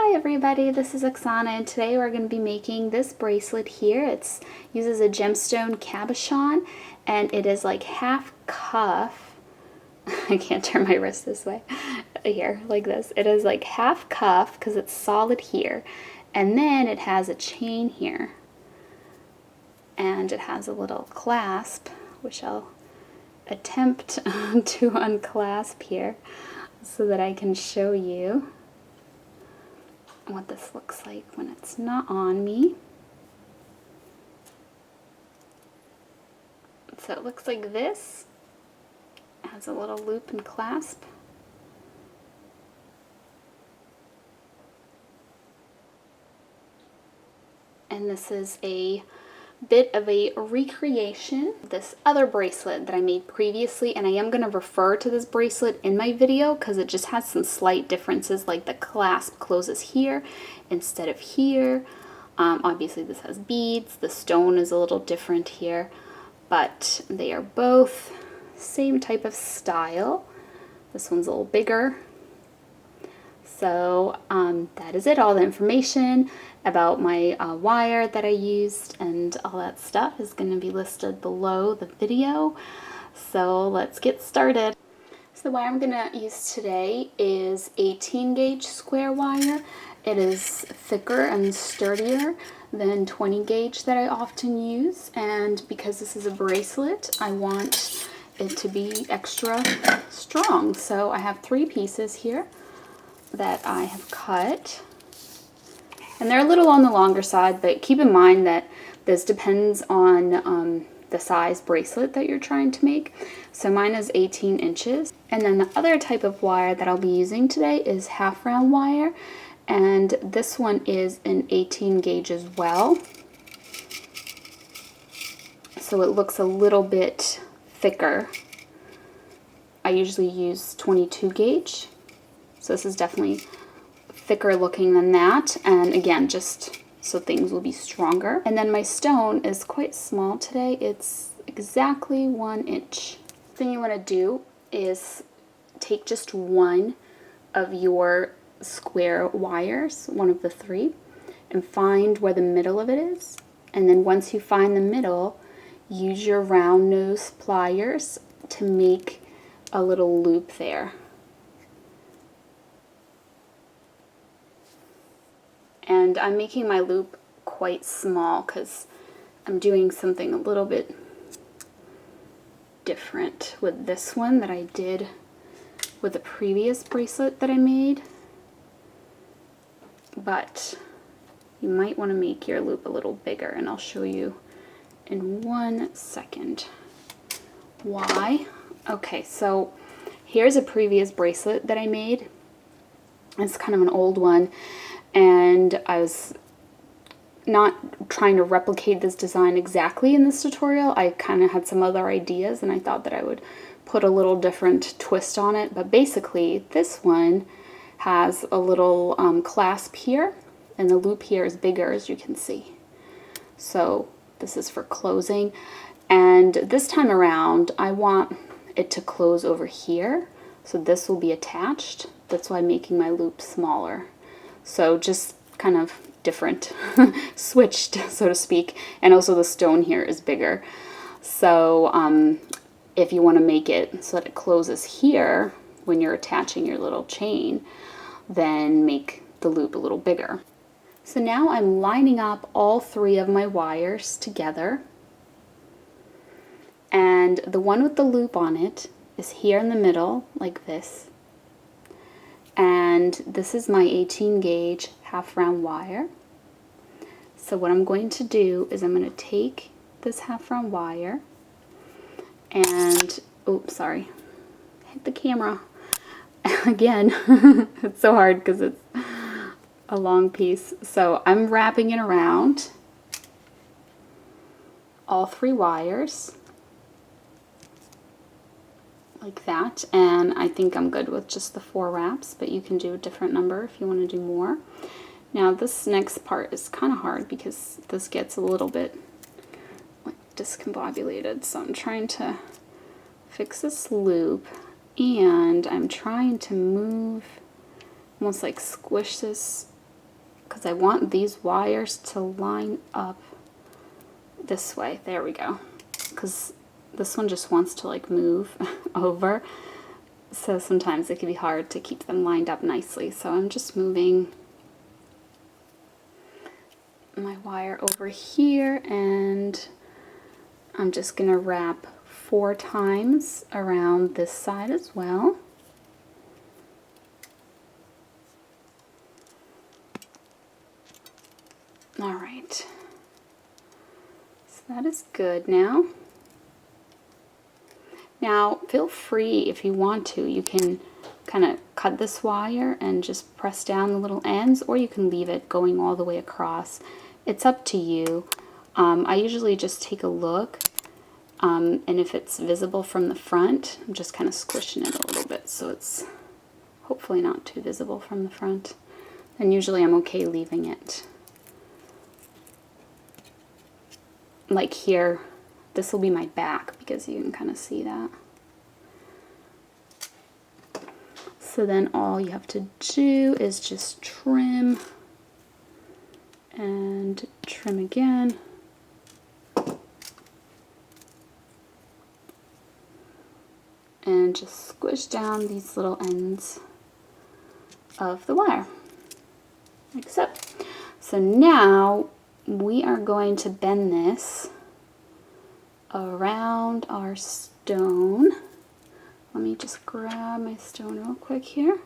Hi everybody, this is Oksana and today we're going to be making this bracelet here. It uses a gemstone cabochon and it is like half cuff. I can't turn my wrist this way. Here, like this. It is like half cuff because it's solid here, and then it has a chain here. And it has a little clasp, which I'll attempt to unclasp here so that I can show you what this looks like when it's not on me. So it looks like this. It has a little loop and clasp. And this is a bit of a recreation of this other bracelet that I made previously, and I am going to refer to this bracelet in my video because it just has some slight differences, like the clasp closes here instead of here. Obviously this has beads, the stone is a little different here, but they are both same type of style. This one's a little bigger. So that is it. All the information about my wire that I used and all that stuff is going to be listed below the video. So let's get started. So the wire I'm going to use today is 18 gauge square wire. It is thicker and sturdier than 20 gauge that I often use, and because this is a bracelet, I want it to be extra strong. So I have 3 pieces here that I have cut, and they're a little on the longer side, but keep in mind that this depends on the size bracelet that you're trying to make. So mine is 18 inches, and then the other type of wire that I'll be using today is half round wire, and this one is an 18 gauge as well, so it looks a little bit thicker. I usually use 22 gauge. So this is definitely thicker looking than that, and again, just so things will be stronger. And then my stone is quite small today. It's exactly 1 inch. The thing you want to do is take just one of your square wires, one of the 3, and find where the middle of it is. And then once you find the middle, use your round nose pliers to make a little loop there. And I'm making my loop quite small because I'm doing something a little bit different with this one that I did with the previous bracelet that I made. But you might want to make your loop a little bigger, and I'll show you in 1 second why. Okay, so here's a previous bracelet that I made. It's kind of an old one, and I was not trying to replicate this design exactly in this tutorial. I kind of had some other ideas, and I thought that I would put a little different twist on it. But basically, this one has a little clasp here, and the loop here is bigger, as you can see. So this is for closing, and this time around, I want it to close over here. So this will be attached. That's why I'm making my loop smaller. So just kind of different, switched, so to speak. And also the stone here is bigger. So if you want to make it so that it closes here when you're attaching your little chain, then make the loop a little bigger. So now I'm lining up all 3 of my wires together. And the one with the loop on it is here in the middle, like this. And this is my 18 gauge half round wire. So what I'm going to do is I'm going to take this half round wire and, oops, sorry, hit the camera again. It's so hard because it's a long piece. So I'm wrapping it around all 3 wires like that, and I think I'm good with just the 4 wraps, but you can do a different number if you want to do more. Now this next part is kind of hard because this gets a little bit like discombobulated, so I'm trying to fix this loop, and I'm trying to move, almost like squish this because I want these wires to line up this way. There we go. Because this one just wants to like move over. So sometimes it can be hard to keep them lined up nicely. So I'm just moving my wire over here, and I'm just going to wrap 4 times around this side as well. All right. So that is good now. Now, feel free, if you want to, you can kind of cut this wire and just press down the little ends, or you can leave it going all the way across. It's up to you. I usually just take a look, and if it's visible from the front, I'm just kind of squishing it a little bit so it's hopefully not too visible from the front. And usually I'm okay leaving it. Like here, this will be my back because you can kind of see that. So then all you have to do is just trim and trim again. And just squish down these little ends of the wire, like so. So now we are going to bend this around our stone. Let me just grab my stone real quick here.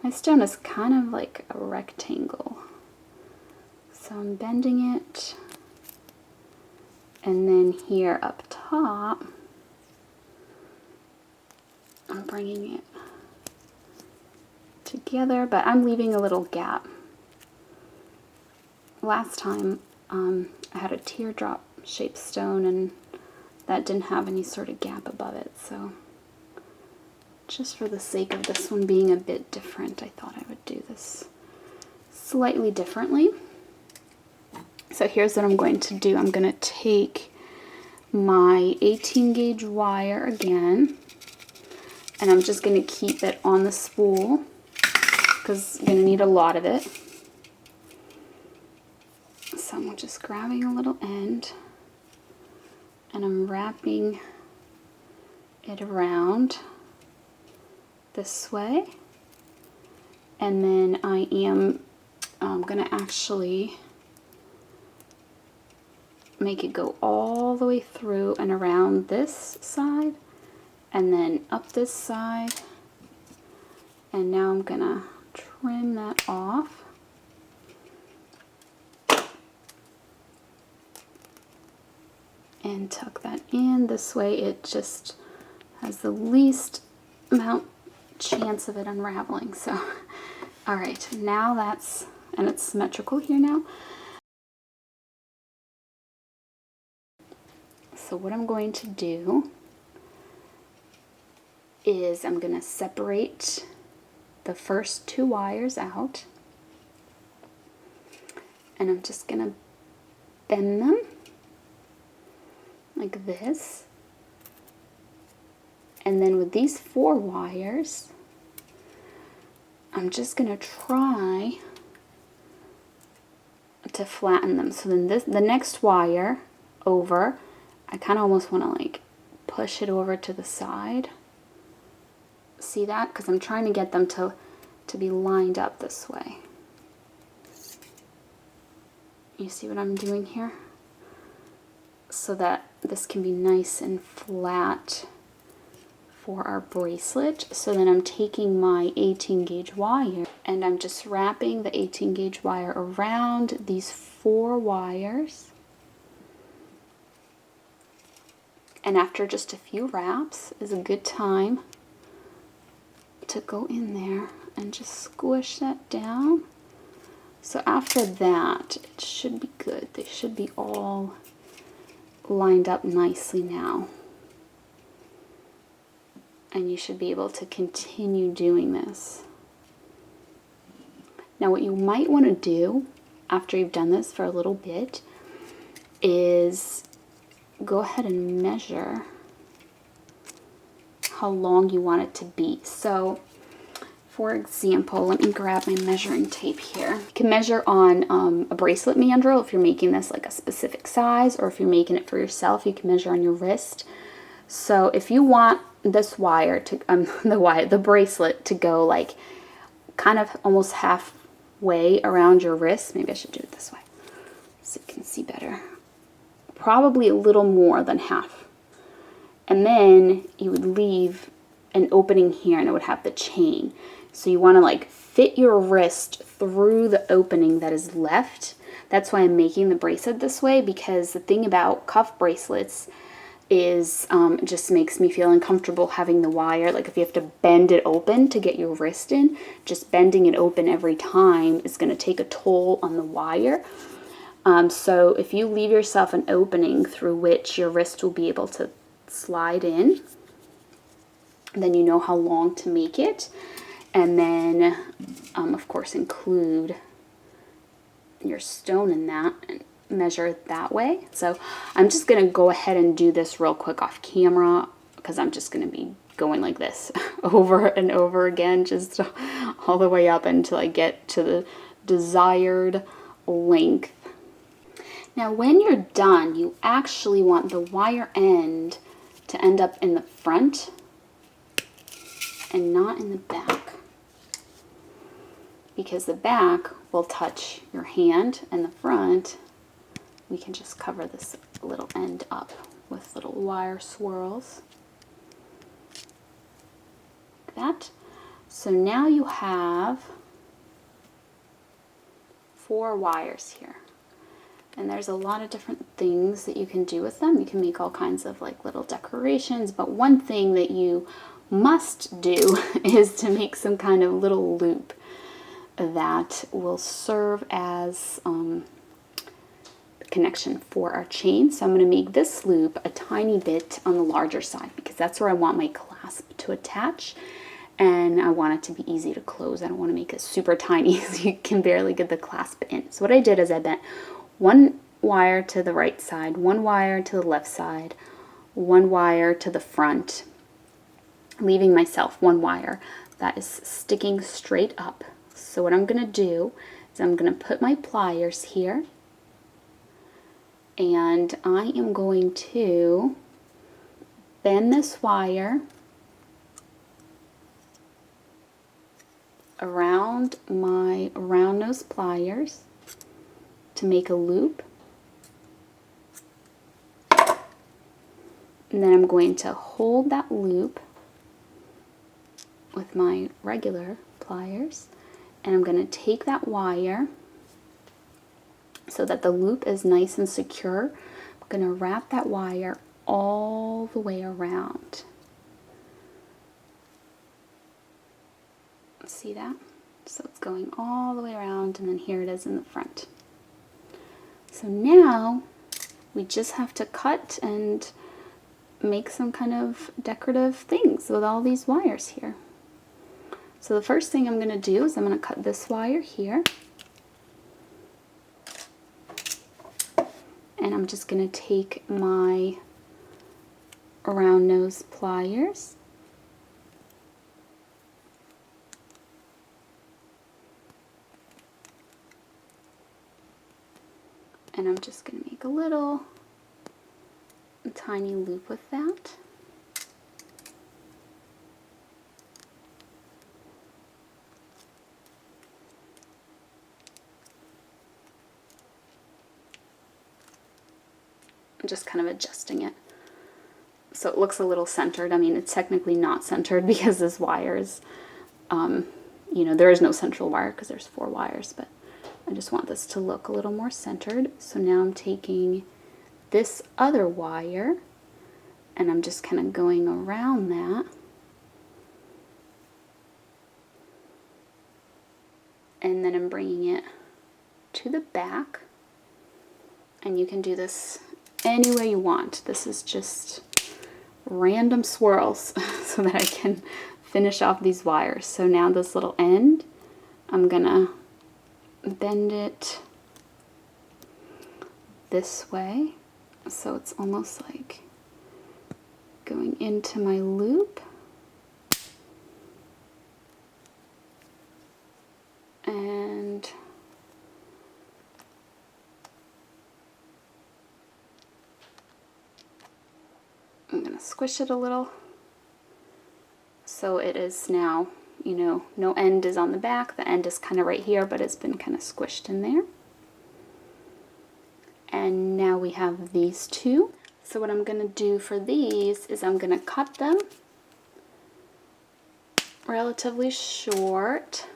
My stone is kind of like a rectangle. So I'm bending it. And then here up top, I'm bringing it together, but I'm leaving a little gap. Last time I had a teardrop shaped stone and that didn't have any sort of gap above it, so just for the sake of this one being a bit different, I thought I would do this slightly differently. So here's what I'm going to do. I'm going to take my 18 gauge wire again, and I'm just going to keep it on the spool because I'm going to need a lot of it. So I'm just grabbing a little end and I'm wrapping it around this way. And then I am going to actually make it go all the way through and around this side and then up this side. And now I'm going to trim that off. And tuck that in. This way it just has the least amount chance of it unraveling. So, all right, now that's, and it's symmetrical here now. So what I'm going to do is I'm going to separate the first 2 wires out, and I'm just going to bend them like this. And then with these 4 wires, I'm just going to try to flatten them. So then the next wire over, I kind of almost want to like push it over to the side. See that? Because I'm trying to get them to be lined up this way. You see what I'm doing here? So that this can be nice and flat for our bracelet. So then I'm taking my 18 gauge wire and I'm just wrapping the 18 gauge wire around these 4 wires. And after just a few wraps is a good time to go in there and just squish that down. So after that, it should be good. They should be all lined up nicely now. And you should be able to continue doing this. Now what you might want to do after you've done this for a little bit is go ahead and measure how long you want it to be. So for example, let me grab my measuring tape here. You can measure on a bracelet mandrel if you're making this like a specific size, or if you're making it for yourself, you can measure on your wrist. So if you want this wire to, the bracelet to go like kind of almost halfway around your wrist, maybe I should do it this way so you can see better. Probably a little more than half. And then you would leave an opening here and it would have the chain. So you want to like fit your wrist through the opening that is left. That's why I'm making the bracelet this way, because the thing about cuff bracelets is it just makes me feel uncomfortable having the wire. Like if you have to bend it open to get your wrist in, just bending it open every time is going to take a toll on the wire. So if you leave yourself an opening through which your wrist will be able to slide in, then you know how long to make it. And then, of course, include your stone in that and measure it that way. So I'm just going to go ahead and do this real quick off camera, because I'm just going to be going like this over and over again, just all the way up until I get to the desired length. Now when you're done, you actually want the wire end to end up in the front and not in the back, because the back will touch your hand and the front we can just cover this little end up with little wire swirls like that. So now you have 4 wires here. And there's a lot of different things that you can do with them. You can make all kinds of like little decorations, but one thing that you must do is to make some kind of little loop that will serve as the connection for our chain. So I'm going to make this loop a tiny bit on the larger side, because that's where I want my clasp to attach, and I want it to be easy to close. I don't want to make it super tiny so you can barely get the clasp in. So what I did is I bent 1 wire to the right side, 1 wire to the left side, 1 wire to the front, leaving myself 1 wire that is sticking straight up. So what I'm going to do is I'm going to put my pliers here, and I am going to bend this wire around my round nose pliers to make a loop, and then I'm going to hold that loop with my regular pliers, and I'm going to take that wire so that the loop is nice and secure. I'm going to wrap that wire all the way around. See that? So it's going all the way around, and then here it is in the front. So now we just have to cut and make some kind of decorative things with all these wires here. So the first thing I'm going to do is I'm going to cut this wire here, and I'm just going to take my round nose pliers and I'm just going to make a tiny loop with that. I'm just kind of adjusting it so it looks a little centered. I mean, it's technically not centered because this wire is, you know, there is no central wire because there's 4 wires, but I just want this to look a little more centered. So now I'm taking this other wire and I'm just kind of going around that. And then I'm bringing it to the back. And you can do this any way you want. This is just random swirls so that I can finish off these wires. So now this little end, I'm gonna bend it this way so it's almost like going into my loop, I'm going to squish it a little. So it is now, you know, no end is on the back. The end is kind of right here, but it's been kind of squished in there. And now we have these two. So what I'm going to do for these is I'm going to cut them relatively short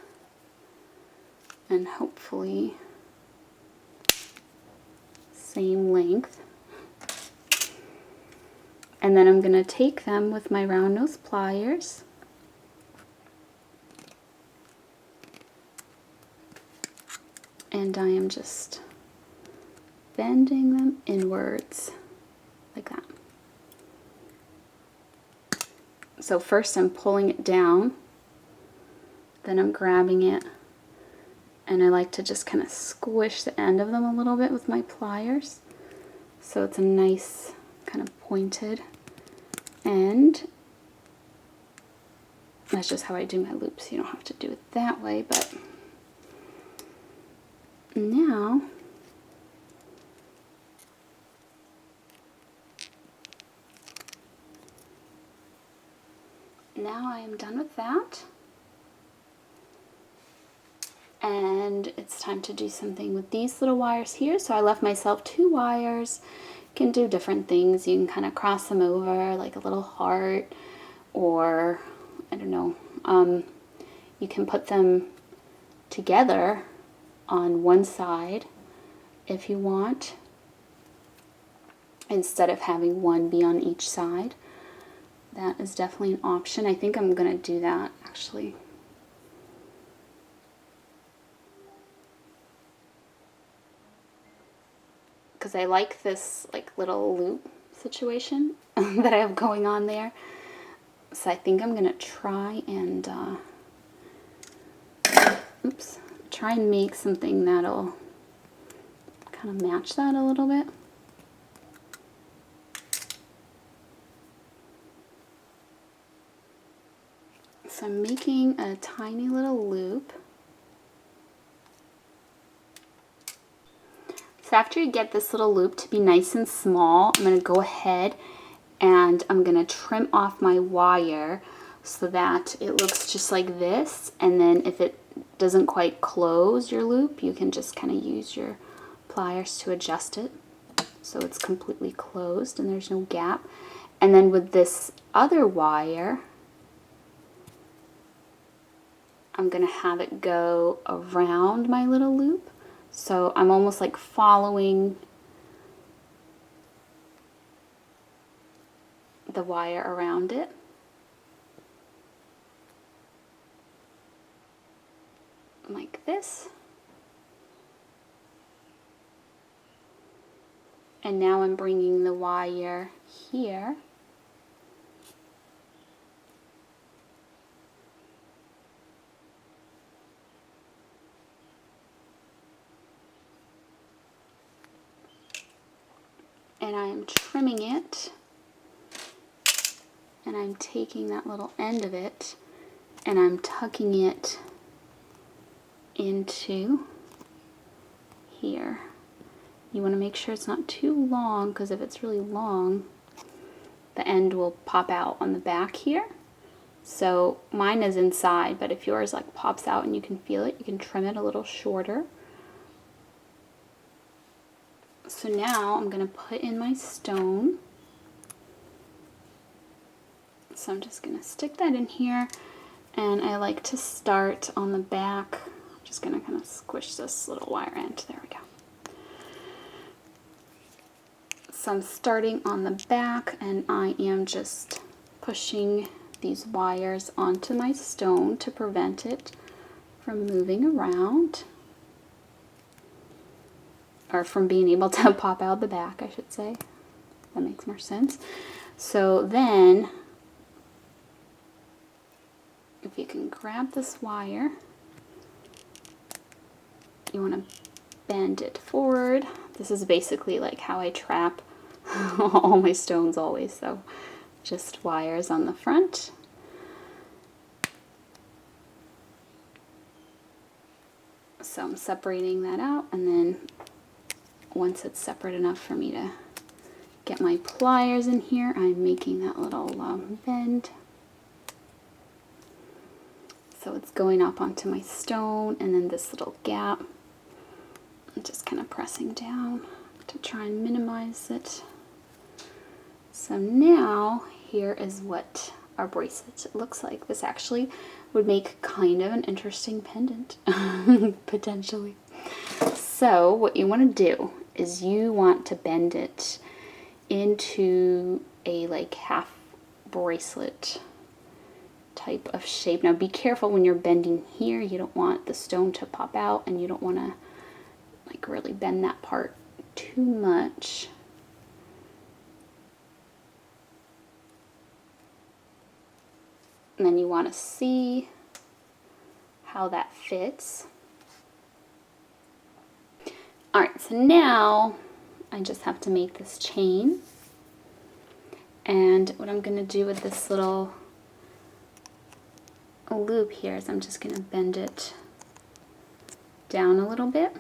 and hopefully same length. And then I'm going to take them with my round nose pliers and I am just bending them inwards like that. So first I'm pulling it down, then I'm grabbing it, and I like to just kind of squish the end of them a little bit with my pliers so it's a nice kind of pointed end. That's just how I do my loops. You don't have to do it that way, but now I am done with that. And it's time to do something with these little wires here. So I left myself 2 wires. You can do different things. You can kind of cross them over like a little heart, or I don't know. You can put them together on one side if you want, instead of having one be on each side. That is definitely an option. I think I'm going to do that actually. Because I like this like little loop situation that I have going on there. So I think I'm going to try and try and make something that'll kind of match that a little bit. So I'm making a tiny little loop. So after you get this little loop to be nice and small, I'm going to go ahead and I'm going to trim off my wire so that it looks just like this. And then if it doesn't quite close your loop, you can just kind of use your pliers to adjust it so it's completely closed and there's no gap. And then with this other wire, I'm going to have it go around my little loop. So I'm almost like following the wire around it. Like this. And now I'm bringing the wire here. And I'm trimming it, and I'm taking that little end of it and I'm tucking it into here. You want to make sure it's not too long, because if it's really long, the end will pop out on the back here. So mine is inside, but if yours like pops out and you can feel it, you can trim it a little shorter. So now I'm going to put in my stone. So I'm just going to stick that in here, and I like to start on the back. I'm just going to kind of squish this little wire end. There we go. So I'm starting on the back, and I am just pushing these wires onto my stone to prevent it from moving around, or from being able to pop out the back, I should say. That makes more sense. So then, if you can grab this wire, you want to bend it forward. This is basically like how I trap all my stones always, so just wires on the front. So I'm separating that out, and then once it's separate enough for me to get my pliers in here. I'm making that little bend. So it's going up onto my stone, and then this little gap. I'm just kind of pressing down to try and minimize it. So now here is what our bracelet looks like. This actually would make kind of an interesting pendant, potentially. So what you want to do is you want to bend it into a like half bracelet type of shape. Now be careful when you're bending here. You don't want the stone to pop out, and you don't want to like really bend that part too much. And then you want to see how that fits. Alright, so now I just have to make this chain. And what I'm going to do with this little loop here is I'm just going to bend it down a little bit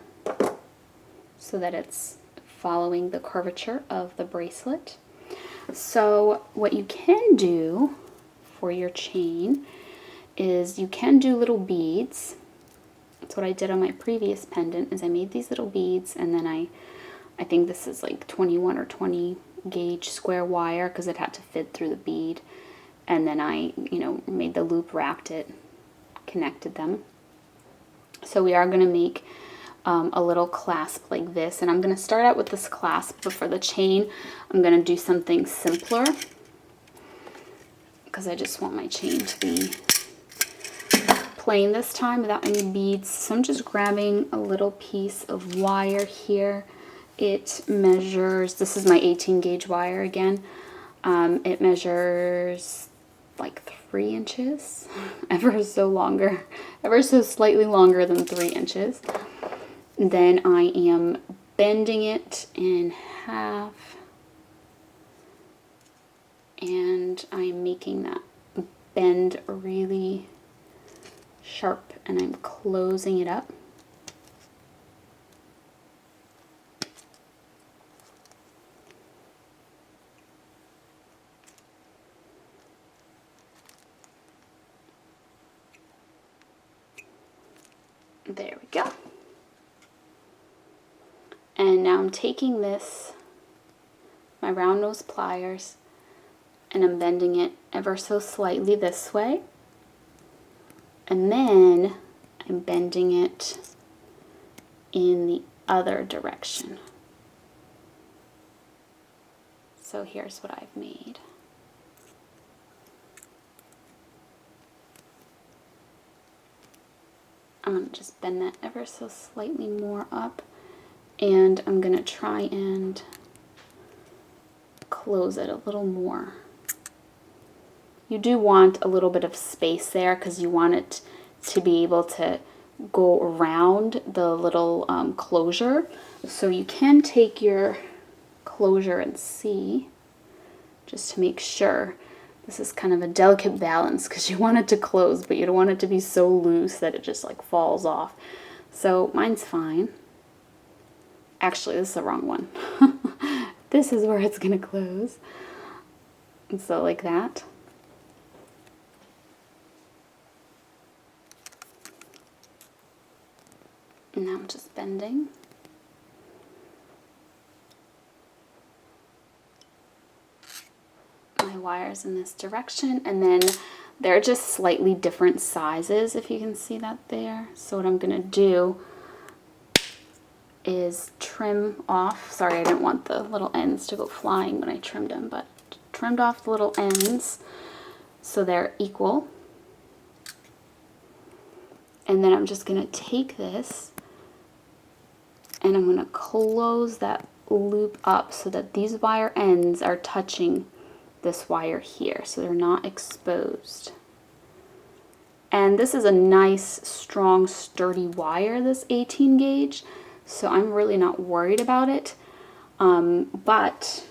so that it's following the curvature of the bracelet. So what you can do for your chain is you can do little beads. That's what I did on my previous pendant, is I made these little beads, and then I think this is like 21 or 20 gauge square wire because it had to fit through the bead, and then I, you know, made the loop, wrapped it, connected them. So we are going to make a little clasp like this, and I'm going to start out with this clasp, but for the chain I'm going to do something simpler because I just want my chain to be plain this time without any beads. So I'm just grabbing a little piece of wire here. It measures, this is my 18 gauge wire again, it measures like 3 inches, ever so slightly longer than 3 inches. Then I am bending it in half, and I'm making that bend really sharp, and I'm closing it up. There we go. And now I'm taking this, my round nose pliers, and I'm bending it ever so slightly this way. And then I'm bending it in the other direction. So here's what I've made. I'm going to just bend that ever so slightly more up, and I'm going to try and close it a little more. You do want a little bit of space there because you want it to be able to go around the little closure. So you can take your closure and see, just to make sure. This is kind of a delicate balance because you want it to close, but you don't want it to be so loose that it just like falls off. So mine's fine. Actually, this is the wrong one. This is where it's going to close. And so like that. And now I'm just bending. My wires in this direction, and then they're just slightly different sizes, if you can see that there. So what I'm going to do is trim off, sorry I didn't want the little ends to go flying when I trimmed them, but trimmed off the little ends so they're equal. And then I'm just going to take this and I'm going to close that loop up so that these wire ends are touching this wire here, so they're not exposed. And this is a nice, strong, sturdy wire, this 18 gauge, so I'm really not worried about it. But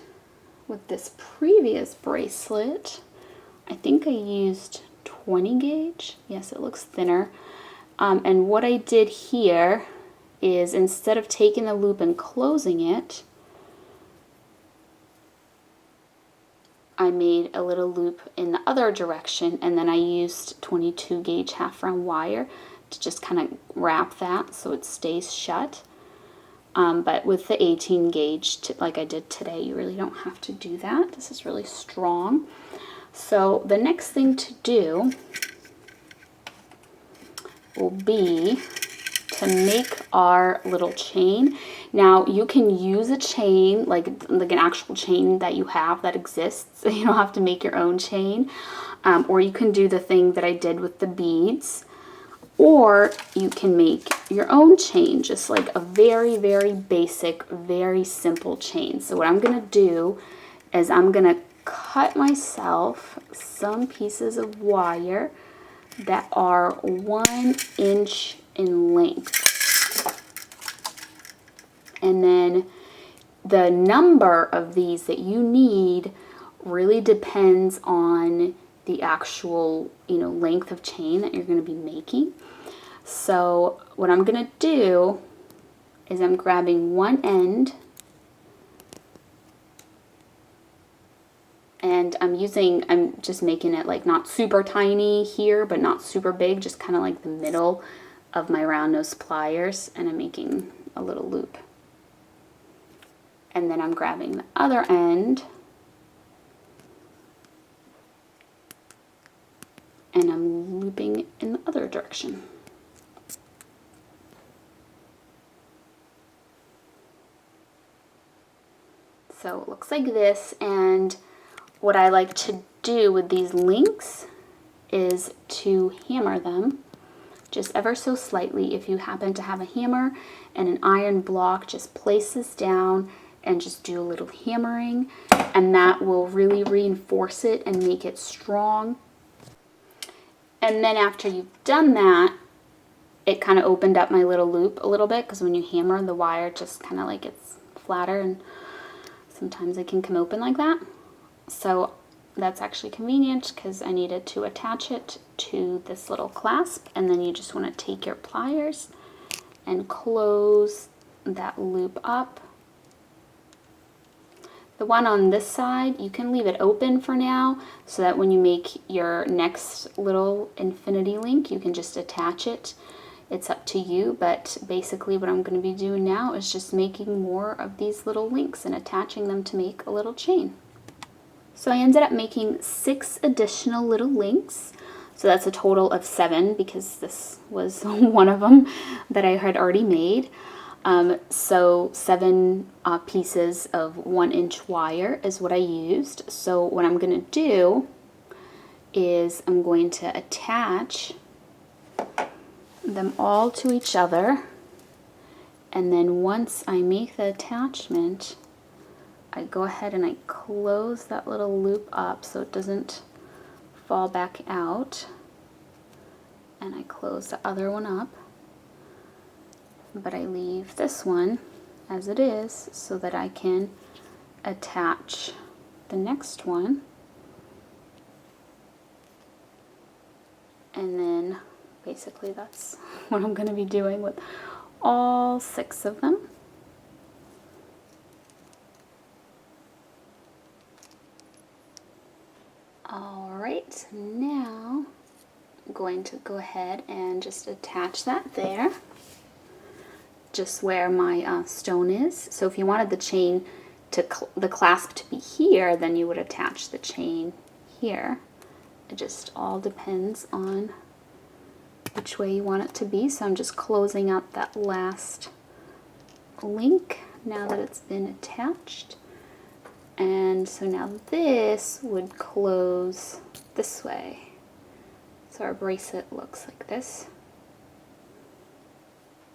with this previous bracelet, I think I used 20 gauge. Yes, it looks thinner. And what I did here is, instead of taking the loop and closing it, I made a little loop in the other direction, and then I used 22 gauge half round wire to just kind of wrap that so it stays shut. But with the 18 gauge, like I did today, you really don't have to do that. This is really strong. So the next thing to do will be to make our little chain. Now you can use a chain, like an actual chain that you have that exists. You don't have to make your own chain. Or you can do the thing that I did with the beads. Or you can make your own chain, just like a very, very basic, very simple chain. So what I'm going to do is I'm going to cut myself some pieces of wire that are 1 inch in length. And then the number of these that you need really depends on the actual, length of chain that you're going to be making. So what I'm going to do is I'm grabbing one end and I'm just making it like not super tiny here, but not super big, just kind of like the middle of my round nose pliers, and I'm making a little loop. And then I'm grabbing the other end and I'm looping in the other direction. So it looks like this, and what I like to do with these links is to hammer them just ever so slightly. If you happen to have a hammer and an iron block, just place this down and just do a little hammering, and that will really reinforce it and make it strong. And then after you've done that, it kind of opened up my little loop a little bit, because when you hammer, the wire just kind of like gets flatter and sometimes it can come open like that. So that's actually convenient because I needed to attach it to this little clasp, and then you just want to take your pliers and close that loop up. The one on this side, you can leave it open for now so that when you make your next little infinity link, you can just attach it. It's up to you, but basically what I'm going to be doing now is just making more of these little links and attaching them to make a little chain. So I ended up making 6 additional little links. So that's a total of 7, because this was one of them that I had already made. So 7 pieces of 1 inch wire is what I used. So what I'm going to do is I'm going to attach them all to each other, and then once I make the attachment, I go ahead and I close that little loop up so it doesn't fall back out, and I close the other one up, but I leave this one as it is so that I can attach the next one, and then basically that's what I'm going to be doing with all 6 of them. Alright, now I'm going to go ahead and just attach that there, just where my stone is. So if you wanted the chain to the clasp to be here, then you would attach the chain here. It just all depends on which way you want it to be. So I'm just closing up that last link now that it's been attached. And so now this would close this way. So our bracelet looks like this.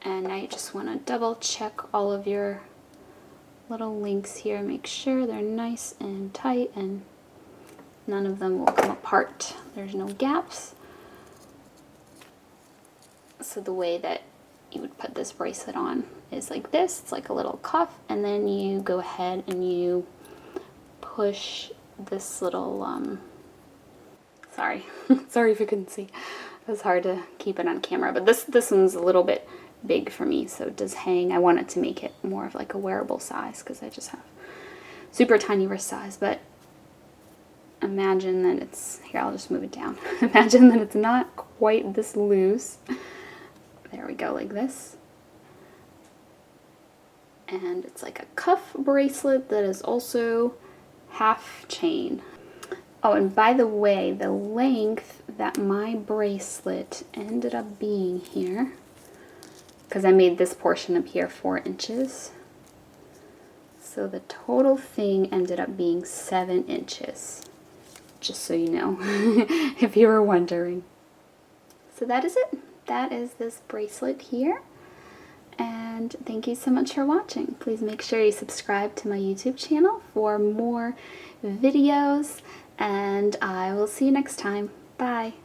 And now you just want to double check all of your little links here. Make sure they're nice and tight and none of them will come apart. There's no gaps. So the way that you would put this bracelet on is like this. It's like a little cuff, and then you go ahead and you push this little, sorry if you couldn't see. It was hard to keep it on camera, but this one's a little bit big for me, so it does hang. I wanted to make it more of like a wearable size because I just have super tiny wrist size, but imagine that it's, here, I'll just move it down. Imagine that it's not quite this loose. There we go, like this. And it's like a cuff bracelet that is also half chain. Oh, and by the way, the length that my bracelet ended up being here, because I made this portion up here 4 inches. So the total thing ended up being 7 inches. Just so you know, if you were wondering. So that is it. That is this bracelet here. And thank you so much for watching. Please make sure you subscribe to my YouTube channel for more videos, and I will see you next time. Bye.